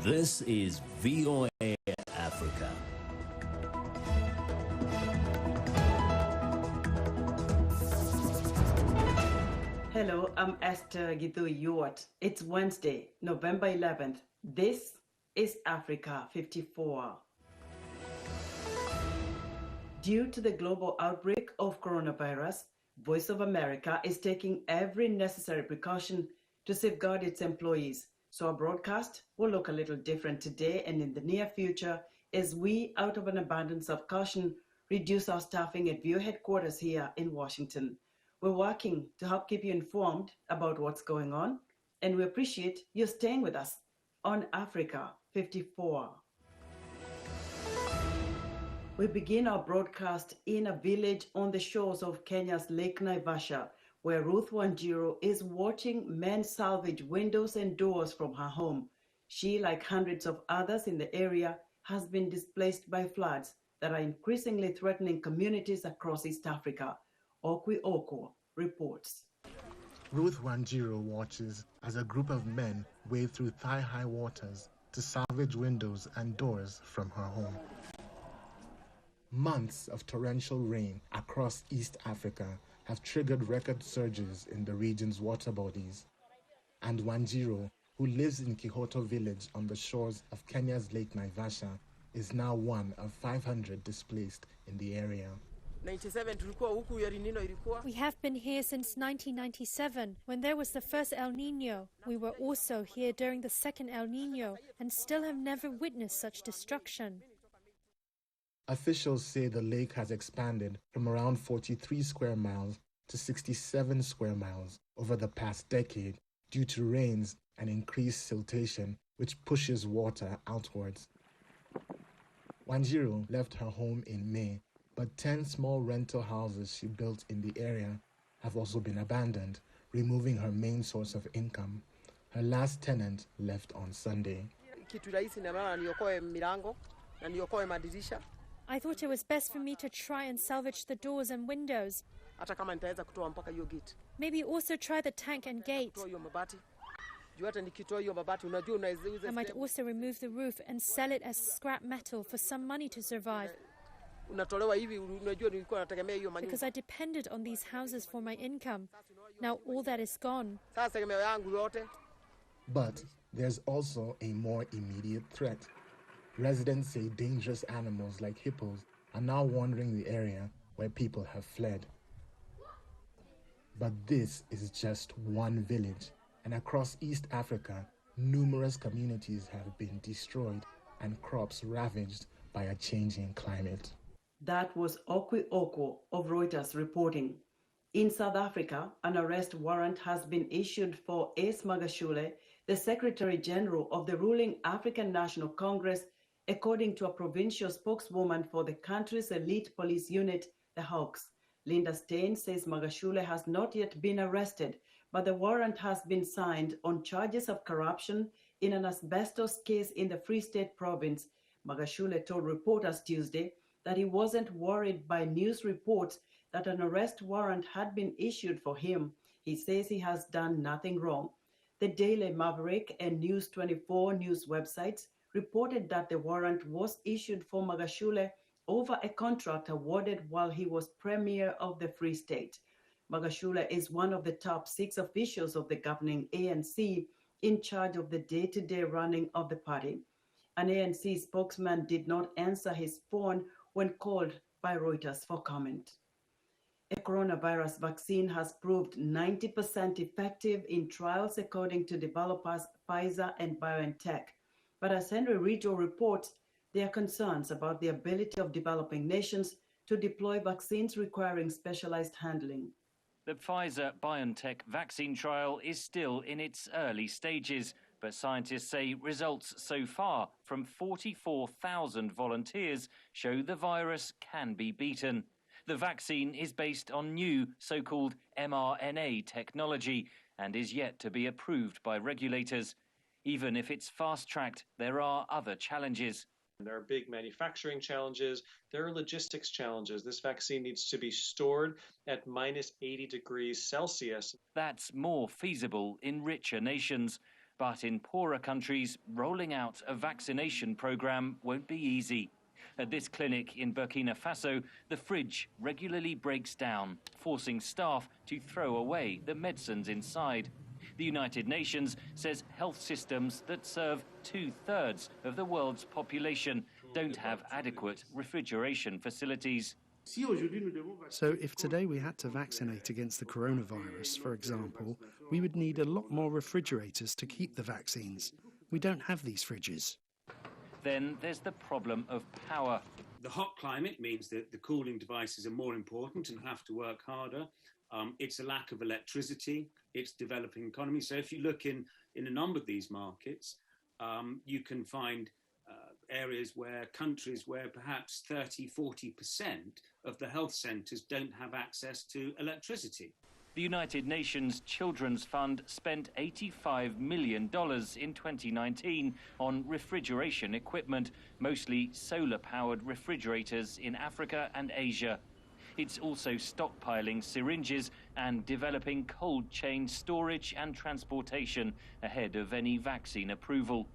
This is VOA Africa. Hello, I'm Esther Githui-Ewart. It's Wednesday, November 11th. This is Africa 54. Due to the global outbreak of coronavirus, Voice of America is taking every necessary precaution to safeguard its employees. So our broadcast will look a little different today and in the near future as we, out of an abundance of caution, reduce our staffing at VOA headquarters here in Washington. We're working to help keep you informed about what's going on, and we appreciate you staying with us on Africa 54. We begin our broadcast in a village on the shores of Kenya's Lake Naivasha, where Ruth Wanjiru is watching men salvage windows and doors from her home. She, like hundreds of others in the area, has been displaced by floods that are increasingly threatening communities across East Africa. Okwi Oko reports. Ruth Wanjiru watches as a group of men wade through thigh-high waters to salvage windows and doors from her home. Months of torrential rain across East Africa have triggered record surges in the region's water bodies. And Wanjiru, who lives in Kihoto village on the shores of Kenya's Lake Naivasha, is now one of 500 displaced in the area. We have been here since 1997, when there was the first El Nino. We were also here during the second El Nino and still have never witnessed such destruction. Officials say the lake has expanded from around 43 square miles to 67 square miles over the past decade due to rains and increased siltation, which pushes water outwards. Wanjiru left her home in May, but 10 small rental houses she built in the area have also been abandoned, removing her main source of income. Her last tenant left on Sunday. I thought it was best for me to try and salvage the doors and windows. Maybe also try the tank and gate. I might also remove the roof and sell it as scrap metal for some money to survive. Because I depended on these houses for my income. Now all that is gone. But there's also a more immediate threat. Residents say dangerous animals like hippos are now wandering the area where people have fled. But this is just one village, and across East Africa, numerous communities have been destroyed and crops ravaged by a changing climate. That was Okwi Oko of Reuters reporting. In South Africa, an arrest warrant has been issued for Ace Magashule, the Secretary General of the ruling African National Congress, according to a provincial spokeswoman for the country's elite police unit, the Hawks. Linda Stein says Magashule has not yet been arrested, but the warrant has been signed on charges of corruption in an asbestos case in the Free State province. Magashule told reporters Tuesday that he wasn't worried by news reports that an arrest warrant had been issued for him. He says he has done nothing wrong. The Daily Maverick and News 24 news websites reported that the warrant was issued for Magashule over a contract awarded while he was Premier of the Free State. Magashule is one of the top 6 officials of the governing ANC in charge of the day-to-day running of the party. An ANC spokesman did not answer his phone when called by Reuters for comment. A coronavirus vaccine has proved 90% effective in trials according to developers Pfizer and BioNtech. But as Henry Ridgwell reports, there are concerns about the ability of developing nations to deploy vaccines requiring specialized handling. The Pfizer-BioNtech vaccine trial is still in its early stages, but scientists say results so far from 44,000 volunteers show the virus can be beaten. The vaccine is based on new so-called mRNA technology and is yet to be approved by regulators. Even if it's fast-tracked, there are other challenges. There are big manufacturing challenges. There are logistics challenges. This vaccine needs to be stored at minus 80 degrees Celsius. That's more feasible in richer nations. But in poorer countries, rolling out a vaccination program won't be easy. At this clinic in Burkina Faso, the fridge regularly breaks down, forcing staff to throw away the medicines inside. The United Nations says health systems that serve 2/3 of the world's population don't have adequate refrigeration facilities. So if today we had to vaccinate against the coronavirus, for example, we would need a lot more refrigerators to keep the vaccines. We don't have these fridges. Then there's the problem of power. The hot climate means that the cooling devices are more important and have to work harder. It's a lack of electricity. It's developing economy. So if you look in a number of these markets, you can find areas where countries where perhaps 30-40% of the health centres don't have access to electricity. The United Nations Children's Fund spent $85 million in 2019 on refrigeration equipment, mostly solar-powered refrigerators in Africa and Asia. It's also stockpiling syringes and developing cold chain storage and transportation ahead of any vaccine approval.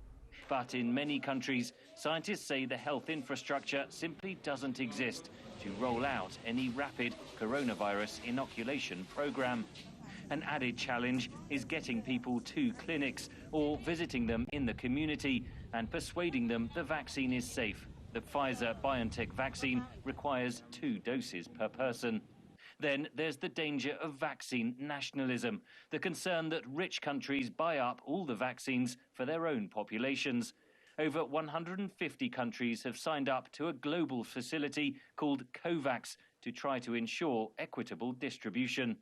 But in many countries, scientists say the health infrastructure simply doesn't exist to roll out any rapid coronavirus inoculation program. An added challenge is getting people to clinics or visiting them in the community and persuading them the vaccine is safe. The Pfizer BioNtech vaccine requires 2 doses per person. Then there's the danger of vaccine nationalism, the concern that rich countries buy up all the vaccines for their own populations. Over 150 countries have signed up to a global facility called COVAX to try to ensure equitable distribution.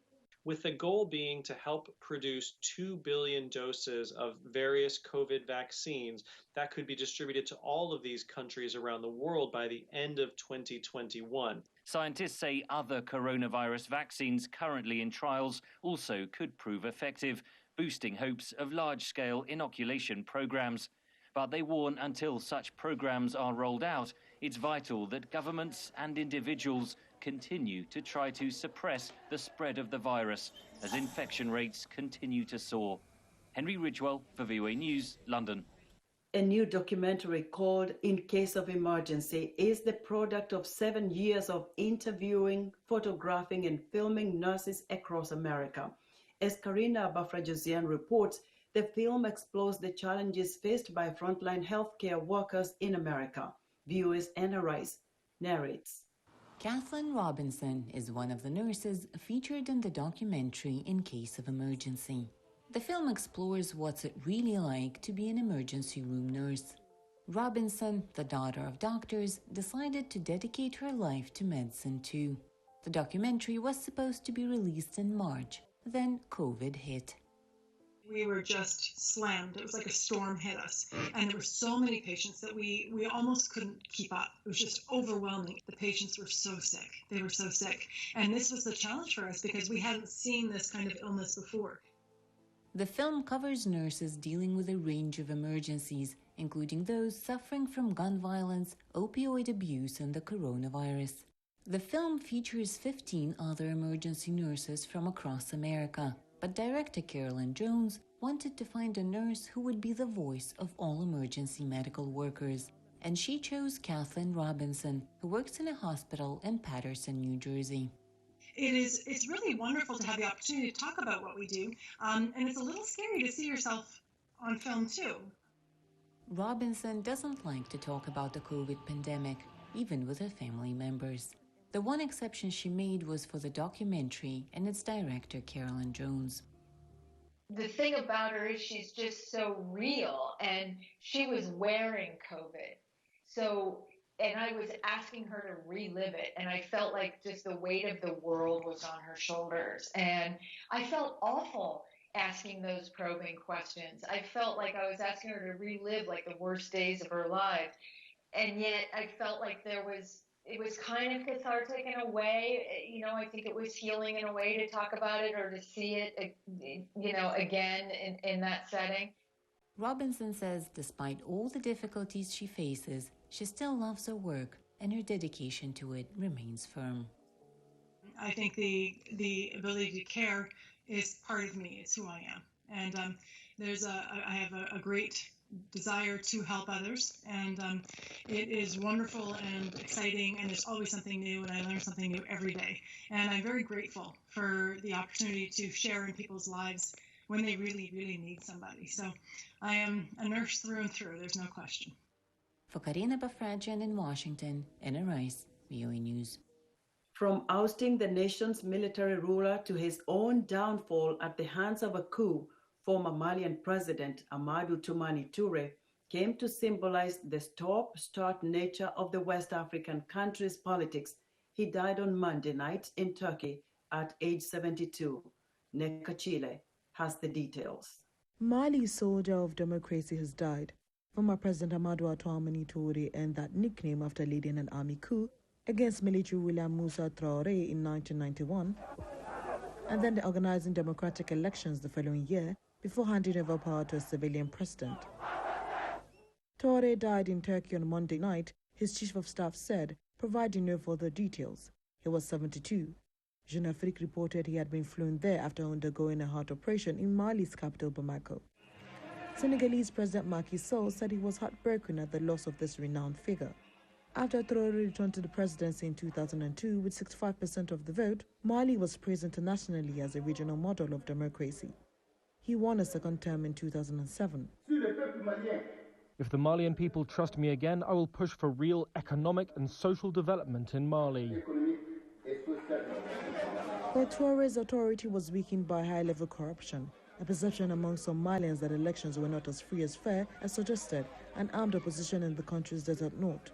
With the goal being to help produce 2 billion doses of various COVID vaccines that could be distributed to all of these countries around the world by the end of 2021. Scientists say other coronavirus vaccines currently in trials also could prove effective, boosting hopes of large-scale inoculation programs. But they warn until such programs are rolled out, it's vital that governments and individuals continue to try to suppress the spread of the virus as infection rates continue to soar. Henry Ridgwell for VOA News, London. A new documentary called In Case of Emergency is the product of 7 years of interviewing, photographing and filming nurses across America. As Karina Bafradzhian reports, the film explores the challenges faced by frontline healthcare workers in America. VOA's Anna Rice narrates. Kathleen Robinson is one of the nurses featured in the documentary In Case of Emergency. The film explores what's it really like to be an emergency room nurse. Robinson, the daughter of doctors, decided to dedicate her life to medicine too. The documentary was supposed to be released in March, then COVID hit. We were just slammed. It was like a storm hit us. And there were so many patients that we almost couldn't keep up. It was just overwhelming. The patients were so sick. They were so sick. And this was the challenge for us because we hadn't seen this kind of illness before. The film covers nurses dealing with a range of emergencies, including those suffering from gun violence, opioid abuse, and the coronavirus. The film features 15 other emergency nurses from across America. But director Carolyn Jones wanted to find a nurse who would be the voice of all emergency medical workers. And she chose Kathleen Robinson, who works in a hospital in Paterson, New Jersey. It's really wonderful to have the opportunity to talk about what we do. And it's a little scary to see yourself on film too. Robinson doesn't like to talk about the COVID pandemic, even with her family members. The one exception she made was for the documentary and its director, Carolyn Jones. The thing about her is she's just so real, and she was wearing COVID. And I was asking her to relive it, and I felt like just the weight of the world was on her shoulders. And I felt awful asking those probing questions. I felt like I was asking her to relive like the worst days of her life. And yet I felt like it was kind of cathartic in a way. I think it was healing in a way to talk about it or to see it, again in that setting. Robinson says despite all the difficulties she faces, she still loves her work and her dedication to it remains firm. I think the ability to care is part of me. It's who I am. And I have a great desire to help others, and it is wonderful and exciting, and there's always something new, and I learn something new every day. And I'm very grateful for the opportunity to share in people's lives when they really, really need somebody. So I am a nurse through and through, there's no question. For Karina Bafradzhian in Washington, Anna Rice, VOA News. From ousting the nation's military ruler to his own downfall at the hands of a coup, former Malian President Amadou Toumani Toure came to symbolize the stop-start nature of the West African country's politics. He died on Monday night in Turkey at age 72. Nekachile has the details. Mali's soldier of democracy has died. Former President Amadou Toumani Toure earned that nickname after leading an army coup against military ruler Moussa Toure in 1991, and then organizing democratic elections the following year before handing over power to a civilian president. Toure died in Turkey on Monday night, his chief of staff said, providing no further details. He was 72. Jeune Afrique reported he had been flown there after undergoing a heart operation in Mali's capital, Bamako. Senegalese President Macky Sall said he was heartbroken at the loss of this renowned figure. After Toure returned to the presidency in 2002 with 65% of the vote, Mali was praised internationally as a regional model of democracy. He won a second term in 2007. If the Malian people trust me again, I will push for real economic and social development in Mali. But Toure's authority was weakened by high-level corruption, a perception among some Malians that elections were not as free as fair as suggested, and armed opposition in the country's desert north.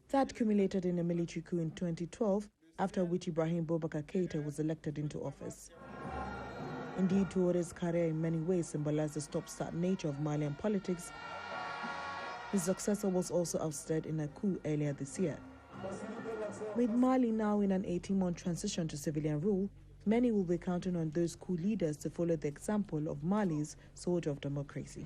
That culminated in a military coup in 2012, after which Ibrahim Boubacar Keïta was elected into office. Indeed, Toure's career in many ways symbolized the stop-start nature of Malian politics. His successor was also ousted in a coup earlier this year. With Mali now in an 18-month transition to civilian rule, many will be counting on those coup leaders to follow the example of Mali's soldier of democracy.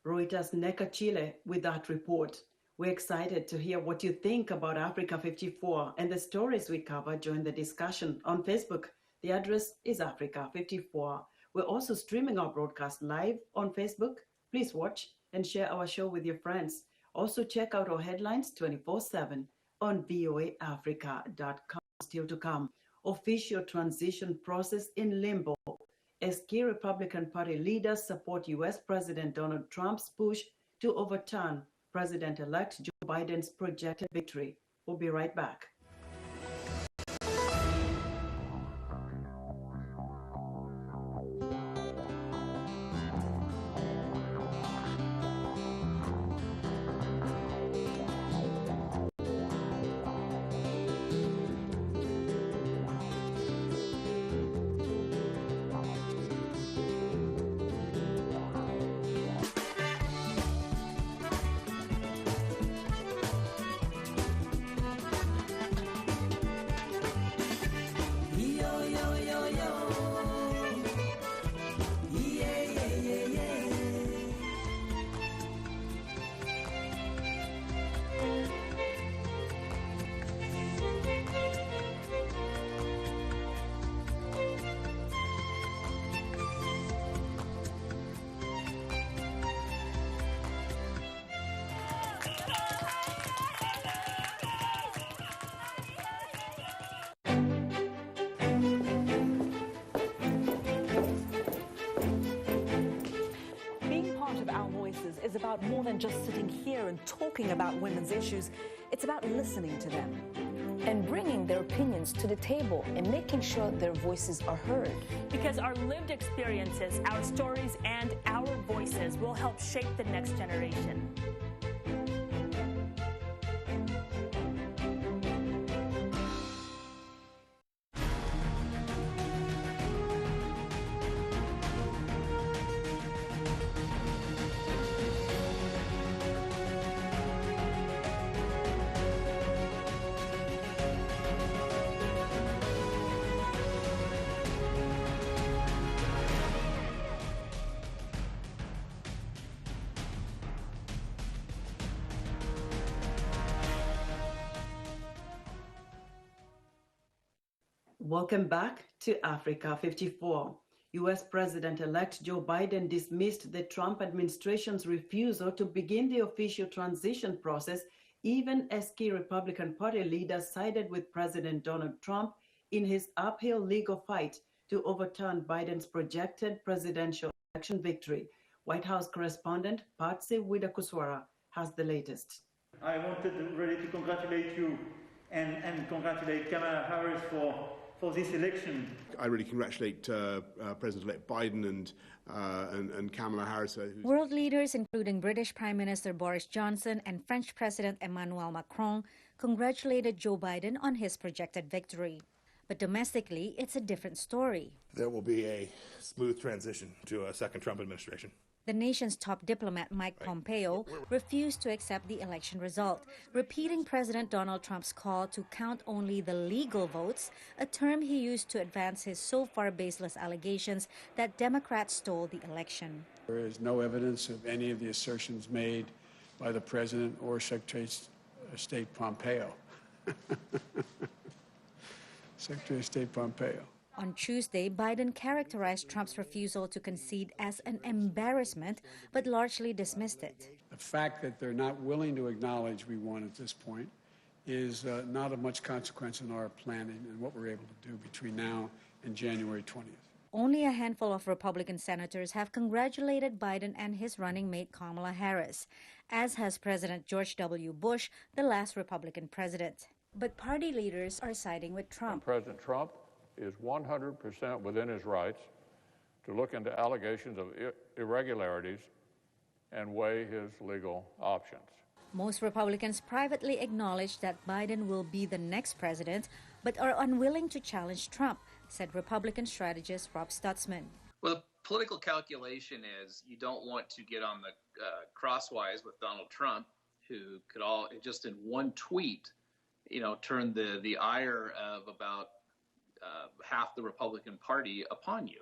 Reuters' Nekachile with that report. We're excited to hear what you think about Africa 54 and the stories we cover during the discussion on Facebook. The address is Africa 54. We're also streaming our broadcast live on Facebook. Please watch and share our show with your friends. Also check out our headlines 24/7 on voaafrica.com. Still to come, official transition process in limbo as key Republican Party leaders support U.S. President Donald Trump's push to overturn President-elect Joe Biden's projected victory. We'll be right back. Is about more than just sitting here and talking about women's issues. It's about listening to them and bringing their opinions to the table and making sure their voices are heard. Because our lived experiences, our stories, and our voices will help shape the next generation. Welcome back to Africa 54. U.S. President-elect Joe Biden dismissed the Trump administration's refusal to begin the official transition process, even as key Republican Party leaders sided with President Donald Trump in his uphill legal fight to overturn Biden's projected presidential election victory. White House correspondent Patsy Widakuswara has the latest. I wanted really to congratulate you and congratulate Kamala Harris for this election. I really congratulate President-elect Biden and Kamala Harris. World leaders, including British Prime Minister Boris Johnson and French President Emmanuel Macron, congratulated Joe Biden on his projected victory. But domestically, it's a different story. There will be a smooth transition to a second Trump administration. The nation's top diplomat, Mike Pompeo, refused to accept the election result, repeating President Donald Trump's call to count only the legal votes, a term he used to advance his so far baseless allegations that Democrats stole the election. There is no evidence of any of the assertions made by the President or Secretary of State Pompeo. Secretary of State Pompeo. On Tuesday, Biden characterized Trump's refusal to concede as an embarrassment, but largely dismissed it. The fact that they're not willing to acknowledge we won at this point is not of much consequence in our planning and what we're able to do between now and January 20th. Only a handful of Republican senators have congratulated Biden and his running mate Kamala Harris, as has President George W. Bush, the last Republican president. But party leaders are siding with Trump. And President Trump is 100% within his rights to look into allegations of irregularities and weigh his legal options. Most Republicans privately acknowledge that Biden will be the next president, but are unwilling to challenge Trump, said Republican strategist Rob Stutzman. Well, the political calculation is you don't want to get on the crosswise with Donald Trump, who could all, just in one tweet, turn the ire of about half the Republican Party upon you.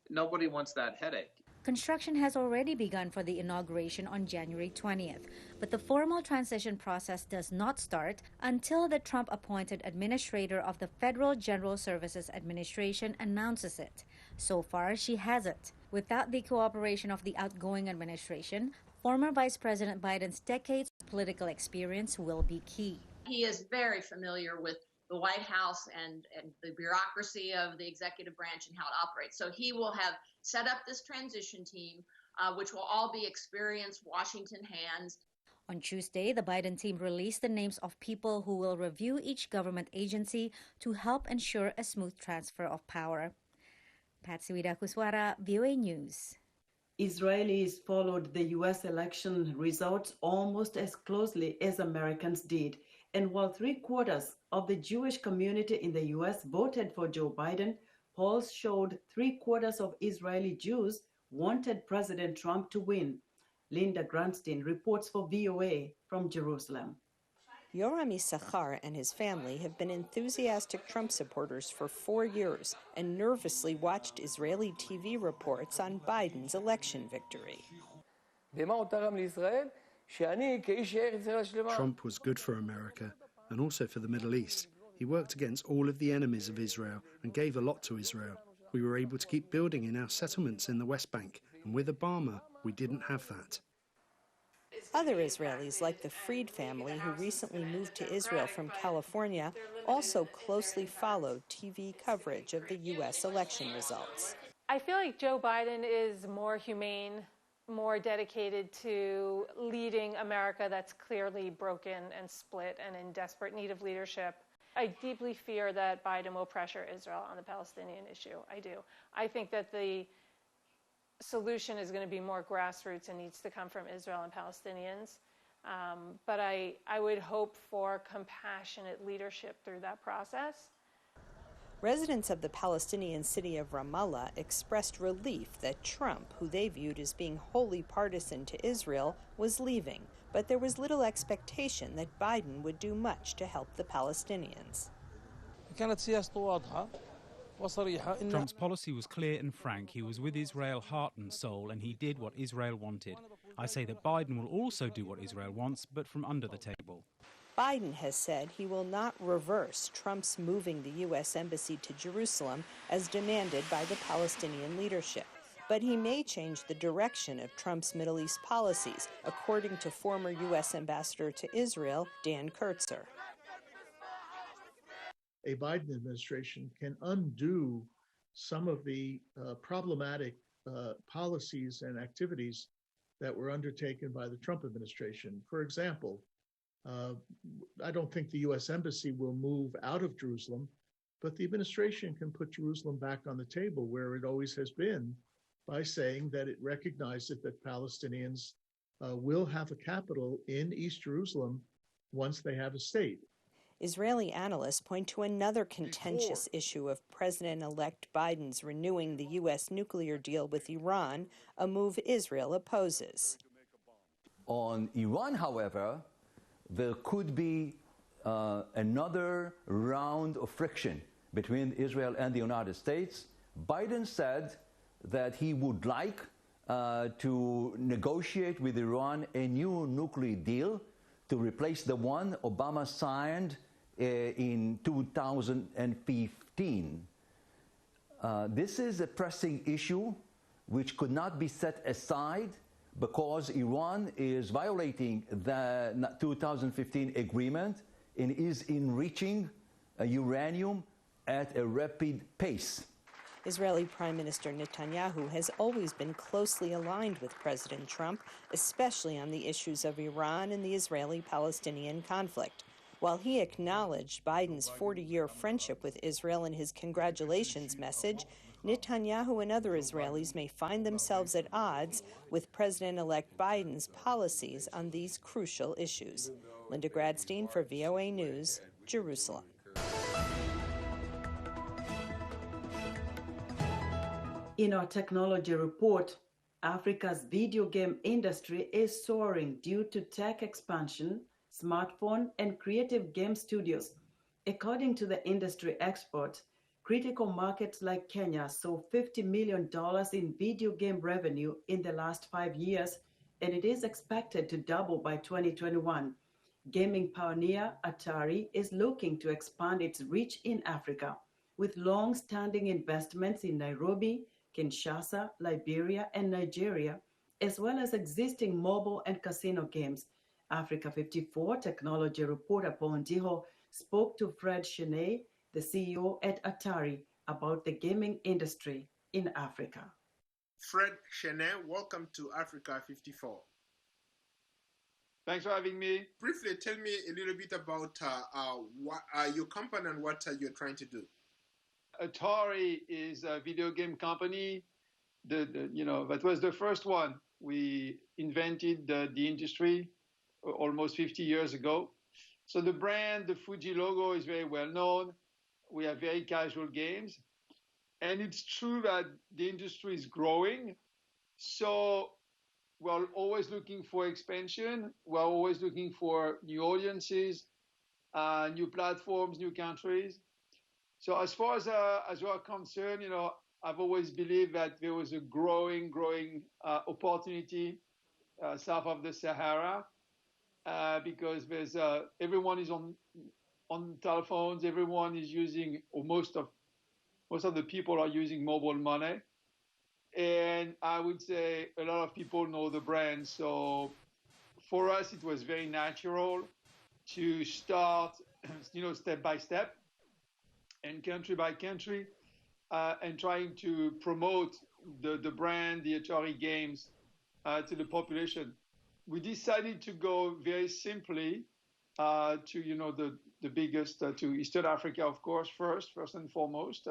Nobody wants that headache. Construction has already begun for the inauguration on January 20th, but the formal transition process does not start until the Trump-appointed administrator of the Federal General Services Administration announces it. So far, she hasn't. Without the cooperation of the outgoing administration, former Vice President Biden's decades of political experience will be key. He is very familiar with the White House and the bureaucracy of the executive branch and how it operates. So he will have set up this transition team, which will all be experienced Washington hands. On Tuesday, the Biden team released the names of people who will review each government agency to help ensure a smooth transfer of power. Patsy Widakuswara, VOA News. Israelis followed the U.S. election results almost as closely as Americans did. And while 3/4 of the Jewish community in the U.S. voted for Joe Biden, polls showed 3/4 of Israeli Jews wanted President Trump to win. Linda Grantstein reports for VOA from Jerusalem. Yoram Issachar and his family have been enthusiastic Trump supporters for 4 years and nervously watched Israeli TV reports on Biden's election victory. Trump was good for America and also for the Middle East. He worked against all of the enemies of Israel and gave a lot to Israel. We were able to keep building in our settlements in the West Bank, and with Obama, we didn't have that. Other Israelis, like the Freed family who recently moved to Israel from California, also closely followed TV coverage of the U.S. election results. I feel like Joe Biden is more humane, more dedicated to leading America that's clearly broken and split and in desperate need of leadership. I deeply fear that Biden will pressure Israel on the Palestinian issue. I do. I think that the solution is going to be more grassroots and needs to come from Israel and Palestinians. But I would hope for compassionate leadership through that process. Residents of the Palestinian city of Ramallah expressed relief that Trump, who they viewed as being wholly partisan to Israel, was leaving, but there was little expectation that Biden would do much to help the Palestinians. Trump's policy was clear and frank. He was with Israel heart and soul, and he did what Israel wanted. I say that Biden will also do what Israel wants, but from under the table. Biden has said he will not reverse Trump's moving the U.S. Embassy to Jerusalem as demanded by the Palestinian leadership. But he may change the direction of Trump's Middle East policies, according to former U.S. Ambassador to Israel, Dan Kurtzer. A Biden administration can undo some of the problematic policies and activities that were undertaken by the Trump administration. For example, I don't think the U.S. Embassy will move out of Jerusalem, but the administration can put Jerusalem back on the table where it always has been by saying that it recognizes that Palestinians will have a capital in East Jerusalem once they have a state. Israeli analysts point to another contentious issue of President-elect Biden's renewing the U.S. nuclear deal with Iran, a move Israel opposes. On Iran, however, there could be another round of friction between Israel and the United States. Biden said that he would like to negotiate with Iran a new nuclear deal to replace the one Obama signed in 2015. This is a pressing issue which could not be set aside because Iran is violating the 2015 agreement and is enriching uranium at a rapid pace. Israeli Prime Minister Netanyahu has always been closely aligned with President Trump, especially on the issues of Iran and the Israeli-Palestinian conflict. While he acknowledged Biden's 40-year friendship with Israel in his congratulations message, Netanyahu and other Israelis may find themselves at odds with President-elect Biden's policies on these crucial issues. Linda Gradstein for VOA News, Jerusalem. In our technology report, Africa's video game industry is soaring due to tech expansion, smartphone, and creative game studios. According to the industry expert, critical markets like Kenya saw $50 million in video game revenue in the last 5 years, and it is expected to double by 2021. Gaming pioneer Atari is looking to expand its reach in Africa, with long-standing investments in Nairobi, Kinshasa, Liberia, and Nigeria, as well as existing mobile and casino games. Africa 54 technology reporter Paul Ndiho spoke to Fred Cheney, the CEO at Atari, about the gaming industry in Africa. Fred Cheney, welcome to Africa 54. Thanks for having me. Briefly, tell me a little bit about your company and what you're trying to do. Atari is a video game company. That was the first one. We invented the industry almost 50 years ago. So the brand, the Fuji logo is very well known. We have very casual games. And it's true that the industry is growing. So we're always looking for expansion. We're always looking for new audiences, new platforms, new countries. So as far as we're concerned, I've always believed that there was a growing opportunity south of the Sahara because there's everyone is on telephones. Everyone is using, or most of the people are using mobile money, and I would say a lot of people know the brand. So for us, it was very natural to start, step by step and country by country, and trying to promote the brand, the Atari games, to the population. We decided to go very simply to the biggest, to Eastern Africa, of course, first and foremost.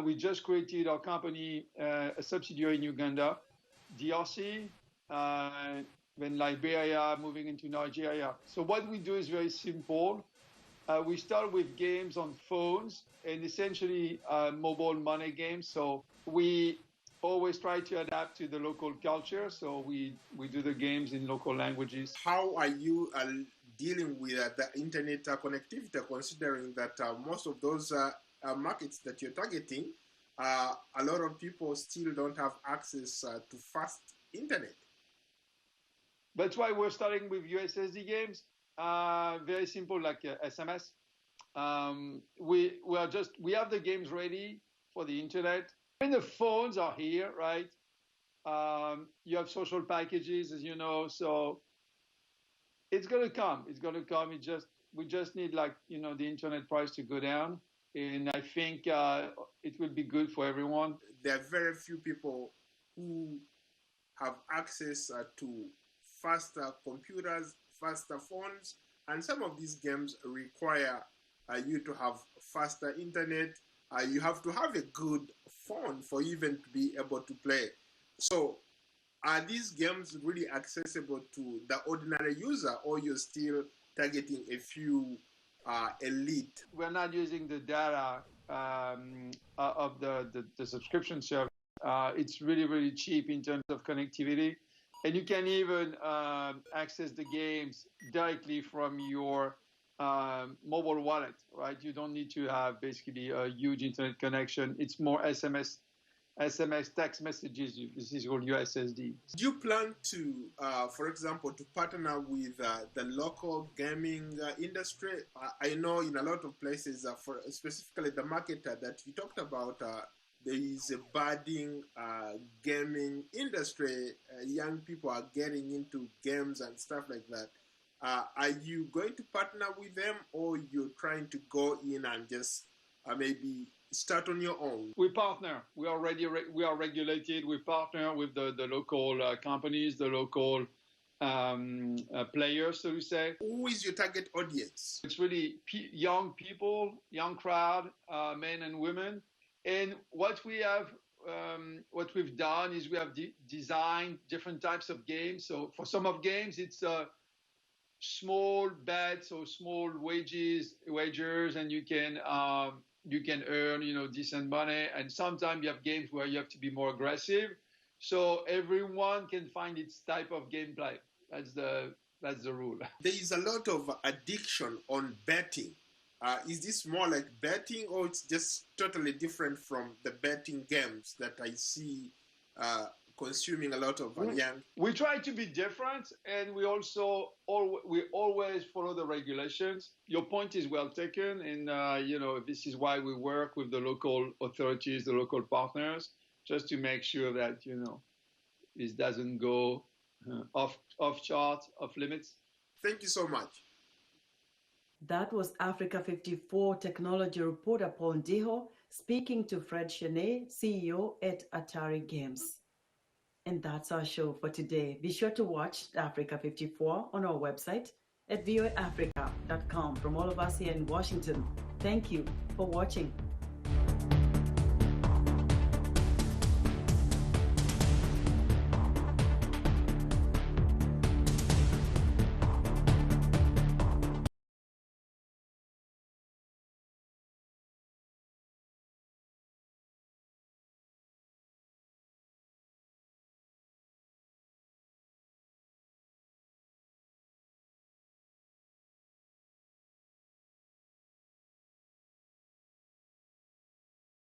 We just created our company, a subsidiary in Uganda, DRC, then Liberia, moving into Nigeria. So what we do is very simple. We start with games on phones and essentially mobile money games. So we always try to adapt to the local culture. So we do the games in local languages. How are you dealing with the internet connectivity, considering that most of those markets that you're targeting, a lot of people still don't have access to fast internet? That's why we're starting with USSD games. very simple, like SMS. We have the games ready for the internet. When the phones are here, right? You have social packages, as you know, so it's gonna come. It's gonna come. We just need, like, you know, the internet price to go down, and I think it will be good for everyone. There are very few people who have access to faster computers, faster phones, and some of these games require you to have faster internet. You have to have a good phone for even to be able to play. So are these games really accessible to the ordinary user, or you're still targeting a few elite? We're not using the data of the subscription service. It's really, really cheap in terms of connectivity. And you can even access the games directly from your mobile wallet, right? You don't need to have basically a huge internet connection. It's more SMS text messages. This is called USSD. Do you plan to, for example, to partner with the local gaming industry? I know in a lot of places, for specifically the market that you talked about, there is a budding gaming industry. Young people are getting into games and stuff like that. Are you going to partner with them, or you're trying to go in and just maybe start on your own? We partner. We are regulated. We partner with the local companies, the local players, so to say. Who is your target audience? It's really young people, young crowd, men and women. And what we've done is we have designed different types of games. So for some of games, it's small bets or small wagers, and you can earn, you know, decent money. And sometimes you have games where you have to be more aggressive. So everyone can find its type of gameplay. That's the rule. There is a lot of addiction on betting. Is this more like betting, or it's just totally different from the betting games that I see consuming a lot of young? We try to be different, and we also always follow the regulations. Your point is well taken, and you know, this is why we work with the local authorities, the local partners, just to make sure that, you know, this doesn't go off chart, off limits. Thank you so much. That was Africa 54 technology reporter Paul Ndiho speaking to Fred Chenet, CEO at Atari Games. And that's our show for today. Be sure to watch Africa 54 on our website at voaafrica.com. From all of us here in Washington, thank you for watching.